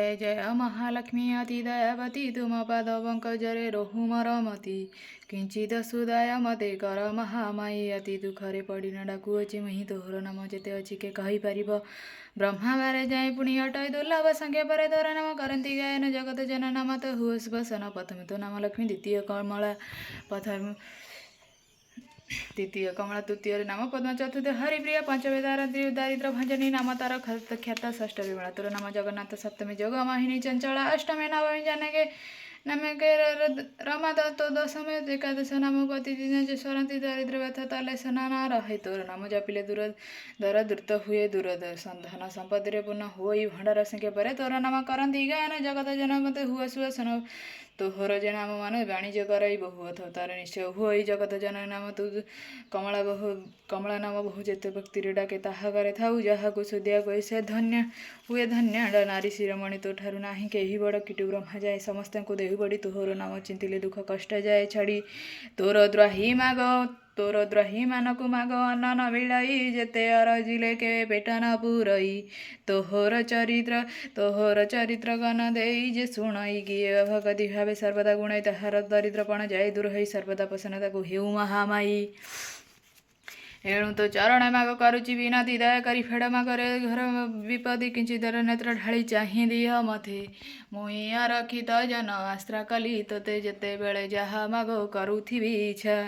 जय जय महालक्ष्मी अति दयावती तुम पाद पंकजरे रोहु मरमती किंचित सुदय मते कर महामाई अति दुखरे पड़ी न डाकुअछि मुहि तोहर नाम जेते अछि के कहि परिबो ब्रह्मा बारे जाय पुणी अटय दुर्लभ संख्या परे तोर नाम करंती गायन जगत जन नाम तो हुस बसन प्रथम तो नाम लक्ष्मी द्वितीय कमला प्रथम तृतीय कमला तृतीय नाम पद्म चतुर्थ हरिप्रिय पंचमे दारिद्र भंजनी नाम तार ख्यात षष्ठ विमला तोर नाम जगन्नाथ सप्तमी जगमाहिनी चंचला अष्टमे नवमी जानके नमके रमा दत्त दशमे एकादश नाम पति दिन स्वरंती दारिद्र व्यथ तले सनाना रहे तोर नाम जपिले दूर दर द्रुत हुए दूर धन संपत्ति पूर्ण होई भंडार संख्या पर तोर नाम करंती गायन जगत जन मत हुआ सुसन तोहर जे नाम मान वाणिज्य करई बहु अथ तार निश्चय हुई जगत जन नाम तू कमला नाम बहु जेते भक्ति डाके ताहा करे थाऊ जहाँ को सुदिया कोई से धन्य हुए धन्य नारी शिरोमणि तो ठारू नाही केही बड़ किटु ब्रह्मा जाए समस्त को देहु बड़ी तोहर नाम चिंतिले दुख कष्ट जाए छाड़ी तोर द्राही माग तोर द्राही मानकु माग अन्न न मिलई जेते अरजिले के पेट न पुरई तोहर चरित्र गण देई जे शुणई किए भगति भावे सर्वदा गुणई ताहार दरिद्रपण जाए दूर हई सर्वदा प्रसन्नता को हेउ महामाई एणु तो चरण माग करुचि विनती दया करी फेड़ मागरे घर विपदी किंचिदर नेत्र ढाली चाहि दिह मथे मुइया रखी त जन आश्रा कली तोते जेते बेले जहा माग करुथिबि इच्छा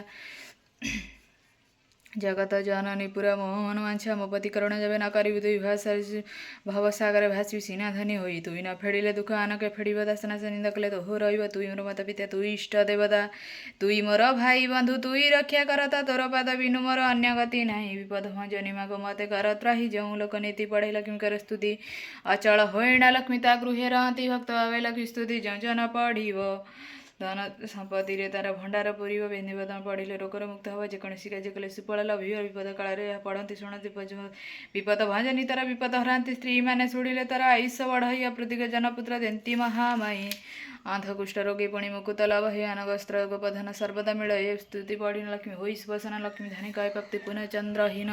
जगत जननी पुरा मोहन वांछा मो पति करुणा जबे न करी तुई भवसागर भासी सीना धनी होई तुई न फेड़िले दुख आनके फेड़ब दासना से निंदा कले तो हो रही तुई मोर माता पिता तुई इष्ट देवता तुई मोर भाई बंधु तुई रक्षा करता तोर पाद बिनु मोर अन्य गति नाही विपद भंजनी माग मते कर त्राही जो लोक नीति पढ़े लक्ष्मी कर स्तुति अचल होइणा लक्ष्मी ता गृहे रहती भक्त भावे लक्ष्मी स्तुति जो जन पढ़िब धन संपत्ति तार भंडार पूरीब बेनिबदन पढ़िले रोगर मुक्त हवा जेकोसी कार्य कले सुफल लभिव विपद काल पढ़ती शुणती विपद भंजनी तार विपद हरांती स्त्री मैंने शुणिले तार आयुष बढ़ई अप्रतिक जनपुत्र देती महामाई अंधकुष्ठ रोगी पुणी मुकुत लाभ हे अनगस्त्र गोपधन सर्वदा मिल स्तुति पढ़ी लक्ष्मी होई सुवसन लक्ष्मी धनी काय भक्ति पुनः चंद्रहीन।